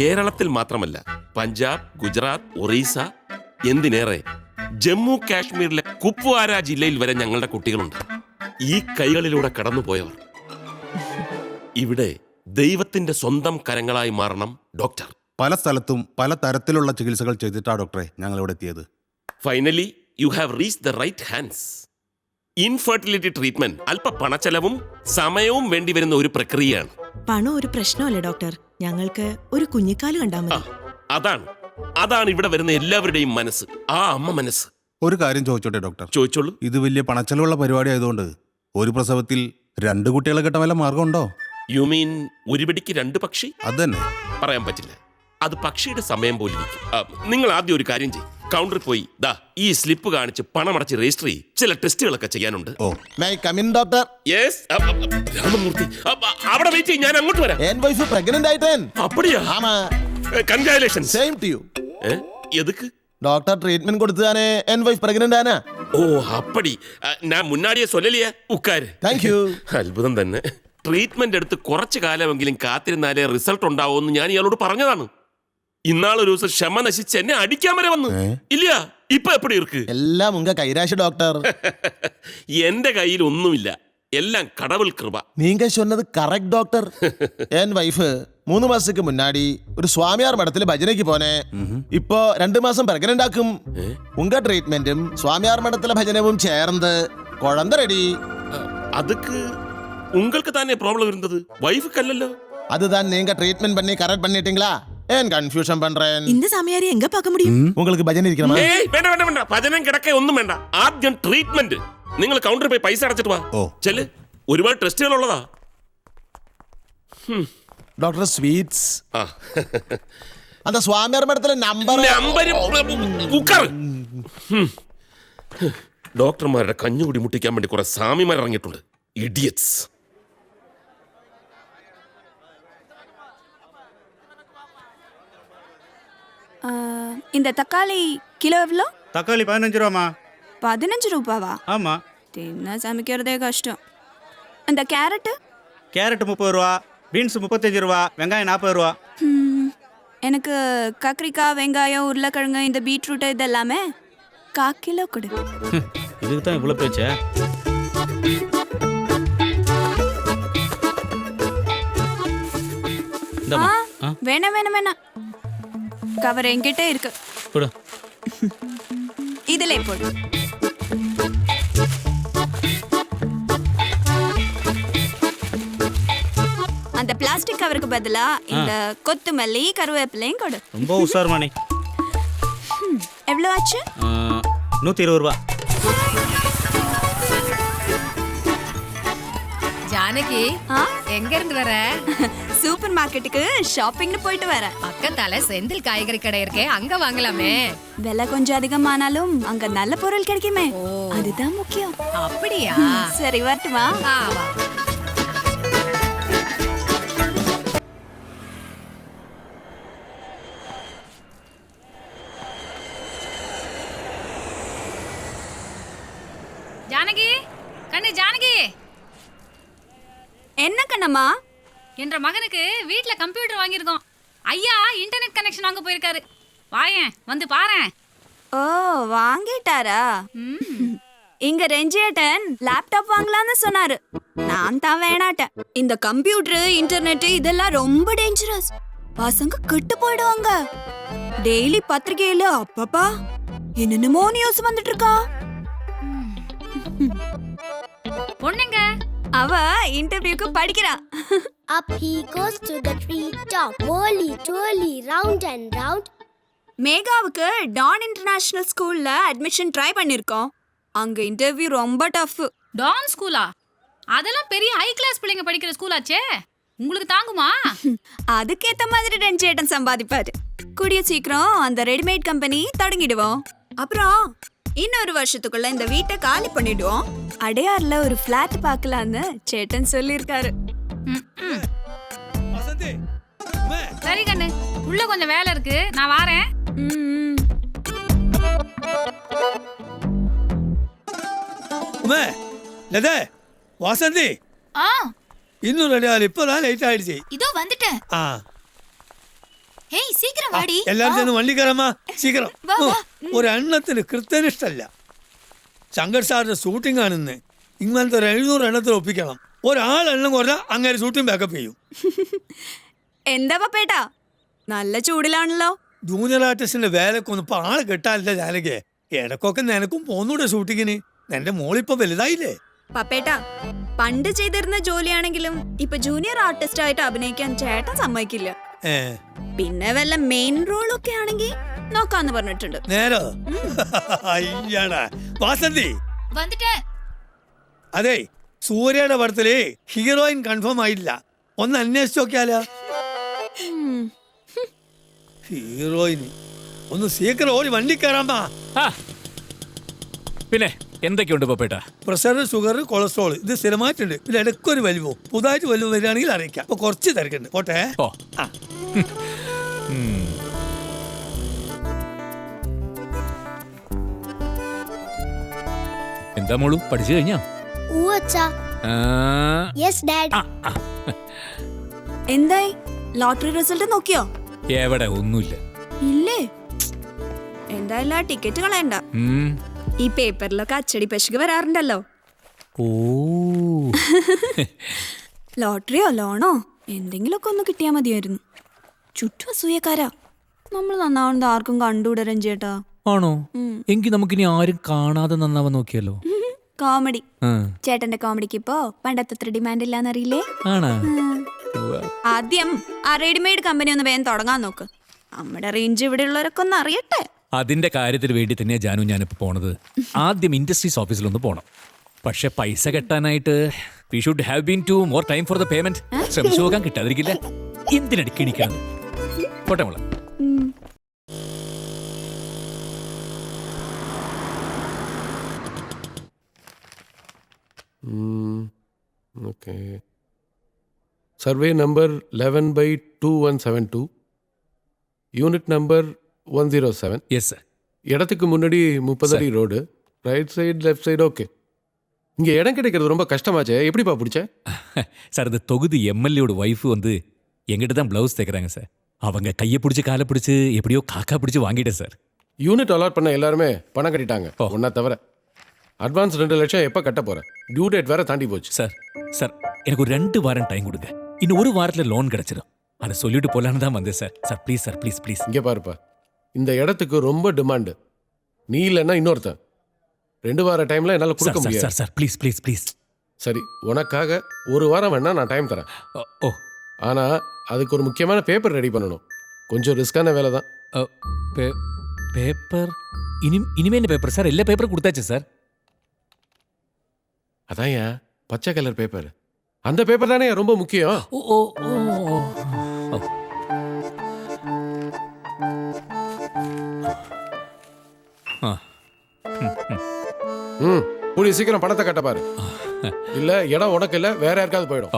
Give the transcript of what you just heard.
കേരളത്തിൽ മാത്രമല്ല, പഞ്ചാബ്, ഗുജറാത്ത്, ഒറീസ, എന്തിനേറെ ജമ്മു കാശ്മീരിലെ കുപ്വാര ജില്ലയിൽ വരെ ഞങ്ങളുടെ കുട്ടികളുണ്ട്. ഈ കൈകളിലൂടെ കടന്നുപോയവർ ഇവിടെ ദൈവത്തിന്റെ സ്വന്തം കരങ്ങളായി മാറണം ഡോക്ടർ. പല സ്ഥലത്തും പല തരത്തിലുള്ള ചികിത്സകൾ ചെയ്തിട്ടാണ് ഡോക്ടറെ ഞങ്ങൾ ഇവിടെ എത്തിയത്. Finally you have reached the right hands. Infertility treatment അല്പ പണച്ചെലവും സമയവും വേണ്ടി വരുന്ന ഒരു പ്രക്രിയയാണ്. പണം ഒരു പ്രശ്നമല്ല ഡോക്ടർ, ഞങ്ങൾക്ക് ഒരു കുഞ്ഞിക്കാല് കണ്ടാൽ മതി. അതാണ് ഇവിടെ വരുന്ന എല്ലാവരുടെയും മനസ്സ്, ആ അമ്മ മനസ്സ്. ഒരു കാര്യം ചോദിച്ചോട്ടെ ഡോക്ടർ? ചോദിച്ചോളൂ. ഇത് വലിയ പണച്ചെലവുള്ള പരിപാടി ആയതുകൊണ്ട് ഒരു പ്രസവത്തിൽ 2 കുട്ടികളെ കിട്ടാൻ വല്ല മാർഗമുണ്ടോ? യു മീൻ ഒരു പിടിക്ക് 2 പക്ഷി? അത് തന്നെ. പറയാൻ പറ്റില്ല, അത് പക്ഷിയുടെ സമയം പോലെ ഇരിക്കും. നിങ്ങൾ ആദ്യം ഒരു കാര്യം ചെയ്യും, കൗണ്ടറിൽ പോയി ഈ സ്ലിപ്പ് കാണിച്ച് പണമടച്ച് രജിസ്റ്റർ ചെയ്യും. ചില ടെസ്റ്റുകളൊക്കെ ചെയ്യാനുണ്ട്. ഡോക്ടർ. യെസ് രാമമൂർത്തി, അവിടെ വെയിറ്റ് ചെയ്യും, ഞാൻ അങ്ങോട്ട് വരാം. அப்படியா? കൺഗ്രാറ്റുലേഷൻസ്. Same to you. എതുക്ക്? டாக்டர் ட்ரீட்மெண்ட் கொடுத்தானே என் வைஃப் பிரெக்னன்ட் ஆனா. ஓ அப்படி. நான் முன்னாடியே சொல்லலையா? உட்காரு. Thank you. അത്ഭുതം തന്നെ. ട്രീറ്റ്മെന്റ് എടുത്ത് കുറച്ചു കാലമെങ്കിലും കാത്തിരുന്നാലേ റിസൾട്ട് ഉണ്ടാവുമെന്ന് ഞാൻ ഇയാളോട് പറഞ്ഞതാണ്. ഇന്നാളൊരു ദിവസം ക്ഷമ നശിച്ച് എന്നെ അടിക്കാൻ വരെ വന്നു. ഇല്ല, ഇപ്പൊ എപ്പടി ഇருக்கு? എല്ലാം ഉങ്ക കൈരാശി ഡോക്ടർ. എന്റെ കയ്യിൽ ഒന്നുമില്ല, எல்லாம் கடவுள் கிருபா. நீங்க சொன்னது கரெக்ட் டாக்டர். என் வைஃப் 3 மாசத்துக்கு முன்னாடி ஒரு சுவாமியார் மடத்துல பஜனைக்கு போனேன். இப்போ 2 மாசம் பிரெக்னன்ட் ஆக்கும். உங்க ட்ரீட்மெண்ட்டும் சுவாமியார் மடத்துல பஜனவும் சேர்ந்து குழந்தை ரெடி. அதுக்கு உங்களுக்கு தானே ப்ராப்ளம் இருந்தது, வைஃப்க்கு அல்லല്ലോ. அதுதான் நீங்க ட்ரீட்மெண்ட் பண்ணி கரெக்ட் பண்ணிட்டீங்களா? ஏன் கன்ஃபியூஷன் பண்றேன். இந்த சாமியாரை எங்க பார்க்க முடியும்? உங்களுக்கு பஜனை இருக்கணுமா? ஏய் வேണ്ട வேണ്ട வேണ്ട, ഭജനം കിടക്കേ ഒന്നും വേണ്ട. ആദ്യം ട്രീറ്റ്മെന്റ്. നിങ്ങൾ കൗണ്ടറിൽ പോയി പൈസ അടച്ചിട്ട് വാ. ചെല്ല്, ഒരുപാട് ടെസ്റ്റുകൾ ഉള്ളതാ. Doctor sweets. அந்த சுவாமியார் மடத்துல നമ്പർ ഡോക്ടർമാരുടെ കഞ്ഞുകൂടി മുട്ടിക്കാൻ വേണ്ടി കുറെ സാമിമാർ ഇറങ്ങിയിട്ടുണ്ട്. ഇഡിയറ്റ്സ്. இந்த தக்காளி கிலோ எவ்வளோ? தக்காளி 15 ரூபாமா. 15 ரூபாவா? ஆமா. தின்ன சமைக்கிறதே கஷ்டம். அந்த கேரட்டு? கேரட் 30 ரூபா, பீன்ஸ் 35 ரூபா, வெங்காயம் 40 ரூபா. எனக்கு கத்திரிக்காய், வெங்காயம், உருளைக்கிழங்கு, இந்த பீட்ரூட் இதெல்லாமே 1/4 கிலோ கொடு. இதுக்கு தான் இவ்வளோ பேச்சா? வேணாம் வேணாம் வேணாம், கவர் என்கிட்ட இருக்கு. கொடு. இதிலே போடு. அந்த பிளாஸ்டிக் கவருக்கு பதிலா இந்த கொத்தமல்லி, கருவேப்பிலையும் கொடு. ரொம்ப உஷார் மணி. எவ்வளோ ஆச்சு? 120 ரூபா. ஜானகி, எங்க இருந்து வர? சூப்பர் மார்க்கெட்டுக்கு ஷாப்பிங்னு போயிட்டு வரேன். பக்கத்தால செந்தில் காய்கறி கடை இருக்கே, அங்க வாங்கலாமே. விலை கொஞ்சம் அதிகமானாலும் அங்க நல்ல பொருள் கிடைக்குமே, அதுதான் முக்கியம். அப்படியா? சரி வரட்டுமா? வா. ஜானகி, கண்ணு ஜானகி. என்ன கண்ணம்மா? என்ற மகனுக்கு வீட்ல கம்ப்யூட்டர் வாங்கியிருக்கோம். ஐயா இன்டர்நெட் கனெக்ஷன் வாங்க போயிருக்காரு. வாயேன், வந்து பாரேன். ஓ வாங்கிட்டாரா? இங்க ரெஞ்சியேட்டன் லேப்டாப் வாங்கலாம்னு சொன்னாரு. நான் தான் வேணாட்டேன். இந்த கம்ப்யூட்டர், இன்டர்நெட் இதெல்லாம் ரொம்ப டேஞ்சரஸ். பசங்க கெட்டு போயிடுவாங்க. டெய்லி பத்திரிகையில அப்பப்பா என்னென்னமோ நியூஸ் வந்துட்டு இருக்கா. பொண்ணுங்க, அவ இன்டர்வியூக்கு படிக்கிறா. Up he goes to the tree top, whirly twirly, round and round. மேகாவுக்கு டான் இன்டர்நேஷனல் ஸ்கூல்ல அட்மிஷன் ட்ரை பண்ணிருக்கோம். அங்க இன்டர்வியூ ரொம்ப டஃப். டான் ஸ்கூலா? அதெல்லாம் பெரிய ஹை கிளாஸ் பிள்ளைங்க படிக்கிற ஸ்கூலாச்சே, உங்களுக்கு தாங்குமா? அதுக்கேத்த மாதிரி ரெஞ்சேட்டன் சம்பாதிப்பாரு. கூடிய சீக்கிரம் அந்த ரெடிமேட் கம்பெனி தொடங்கிடுவோம். அப்புறம் இன்னொரு வருஷத்துக்குள்ள இந்த வீட்டை காலி பண்ணிடுவோம். அடையார்ல ஒரு பிளாட் பார்க்கலான்னு சேட்டன் சொல்லியிருக்காரு. சரி கண்ணு, உள்ள கொஞ்சம் வேலை இருக்கு, நான் வாரேன். வசந்தி, இன்னும் 2 நாள் இப்பதான் லைட் ஆயிடுச்சு. இதோ வந்துட்டேன். ഹേയ് സീക്കിരം വാടി എല്ലാരും ചെന്ന് വണ്ടി കയറാമ ശീഘ്രം ഒരു എണ്ണത്തിന് കൃത്യനിഷ്ഠല്ല. ശങ്കർ സാറിന്റെ ഷൂട്ടിംഗ് ആണെന്ന് ഇങ്ങനത്തെ ഒരു 700 എണ്ണത്തിൽ ഒപ്പിക്കണം. ഒരാളെണ്ണം കുറഞ്ഞാൽ അങ്ങനെ ഷൂട്ടിംഗ് ബാക്കപ്പ് ചെയ്യും. എന്താ പപ്പേട്ടാ നല്ല ചൂടിലാണല്ലോ. ജൂനിയർ ആർട്ടിസ്റ്റിന്റെ വേലക്കൊന്നും ഇപ്പൊ ആളെ കിട്ടാനില്ല. ജാനകെ ഇടക്കൊക്കെ നിനക്കും പോന്നൂടെ ഷൂട്ടിങ്ങിന്? എന്റെ മോളിപ്പോ വലുതായില്ലേ? പപ്പേട്ടാ പണ്ട് ചെയ്തിരുന്ന ജോലിയാണെങ്കിലും ഇപ്പൊ ജൂനിയർ ആർട്ടിസ്റ്റ് ആയിട്ട് അഭിനയിക്കാൻ ചേട്ടൻ സമ്മതിക്കില്ല. പിന്നെ വല്ല മെയിൻ റോളൊക്കെ ആണെങ്കിൽ നോക്കാന്ന് പറഞ്ഞിട്ടുണ്ട്. നേരോ? അയ്യാടാ വാസന്തി. വന്നിട്ട് അതെ, സൂര്യയുടെ പടത്തില് ഹീറോയിൻ കൺഫേം ആയില്ല. ഒന്ന് അന്വേഷിച്ച് നോക്കിയാലോ? ഹീറോയിൻ ഒന്ന് സീക്കിരം ഓടി വണ്ടി കയറാമ്പാ. പിന്നെ എന്തൊക്കെയുണ്ട് പപ്പേട്ട? പ്രഷർ, ഷുഗർ, കൊളസ്ട്രോൾ ഇത് സ്ഥിരമായിട്ടുണ്ട്. പിന്നെ ഇടയ്ക്കൊരു വലിവോ പുതുതായിട്ട് വലിവ് വരികയാണെങ്കിൽ അറിയിക്കാം. അപ്പൊ കുറച്ച് തിരക്കുണ്ട്. പോട്ടെ. ഓ ആ എന്താ മോളു പഠിച്ചു കഴിഞ്ഞാ? Uacha. Yes, Dad. എന്തായി ലോട്ടറി റിസൾട്ട് നോക്കിയോ? എവിടെ ഒന്നുമില്ല. ഇല്ലേ? എന്തായാലും ആ ടിക്കറ്റ് കളയണ്ട. ഈ പേപ്പറിലൊക്കെ അച്ചടി പശുക്ക് വരാറുണ്ടല്ലോ. ഓ ലോട്ടറിയോ ലോണോ എന്തെങ്കിലുമൊക്കെ ഒന്ന് കിട്ടിയാ മതിയായിരുന്നു. ചുറ്റും അസൂയക്കാരാ. നമ്മൾ നന്നാവുന്നത് ആർക്കും കണ്ടുകൂടെ രഞ്ജേട്ടാ. ആണോ? എങ്കിൽ നമുക്കിനി ആരും കാണാതെ നന്നാവാൻ നോക്കിയല്ലോ. കോമഡി. ചേട്ടന്റെ കോമഡിക്ക് ഇപ്പോ പണ്ടത്തെ അത്ര ഡിമാൻഡ് ഇല്ലാന്നറിയില്ലേ? ആണാ? ആദ്യം ആ റെഡിമെയ്ഡ് കമ്പനി ഒന്ന് വേഗം തുടങ്ങാൻ നോക്ക്. നമ്മുടെ റേഞ്ച് ഇവിടെ ഉള്ളവരൊക്കെ ഒന്ന് അറിയട്ടെ. അതിന്റെ കാര്യത്തിന് വേണ്ടി തന്നെയാ ജാനു ഞാനിപ്പോ പോണത്. ആദ്യം ഇൻഡസ്ട്രീസ് ഓഫീസിലൊന്ന് പോണം. പക്ഷെ പൈസ കെട്ടാനായിട്ട് we should have been to more time for the payment. ശ്രമിച്ചു നോക്കാൻ കിട്ടാതിരിക്കില്ല. എന്തിനടിക്കണിക്കണം? പോട്ടെ മോളെ. Okay. Survey number 11/2172, unit number 107. Yes sir. இடத்துக்கு முன்னாடி 30 அடி road, right side left side. Okay. இங்கே இடம் கிடைக்கிறது ரொம்ப கஷ்டமாச்சே, எப்படிப்பா பிடிச்ச? சார் இந்த தொகுதி எம்எல்ஏவோட ஒய்ஃபு வந்து எங்கிட்ட தான் ப்ளவுஸ் தைக்கிறாங்க சார். அவங்க கையை பிடிச்சி காலை பிடிச்சி எப்படியோ காக்கா பிடிச்சி வாங்கிட்டேன் சார். யூனிட் அலாட் பண்ண எல்லாருமே பணம் கட்டிட்டாங்க ஒன்றா தவிர. அட்வான்ஸ் 2 லட்சம் எப்போ கட்ட போகிறேன்? டியூ டேட் வேறு தாண்டி போச்சு. சார் சார் எனக்கு ஒரு 2 வாரம் டைம் கொடுங்க. இன்னும் 1 வாரத்தில் லோன் கிடச்சிடும். அதை சொல்லிட்டு போலான்னு தான் வந்தேன் sir. Sir please sir, please please. இங்கே பாருப்பா, இந்த இடத்துக்கு ரொம்ப டிமாண்டு. நீ இல்லைன்னா இன்னொருத்தன். 2 வார டைமில் என்னால் கொடுக்க முடியாது. Sir sir please please please. சரி, உனக்காக 1 வாரம் வேணா நான் டைம் தரேன். ஓ. ஆனால் அதுக்கு ஒரு முக்கியமான பேப்பர் ரெடி பண்ணணும். கொஞ்சம் ரிஸ்கான வேலை தான். பேப்பர்? இனிமே என்ன பேப்பர் சார்? எல்லா பேப்பரும் கொடுத்தாச்சு சார். அதான் ஏன் பச்சை கலர் பேப்பர், அந்த பேப்பர் தானே ரொம்ப முக்கியம். ஓ ஓ ஓ. கூடிய சீக்கிரம் பணத்தை கட்ட பாரு. இல்ல இடம் உனக்கு இல்ல வேற யாருக்காவது போயிடும்.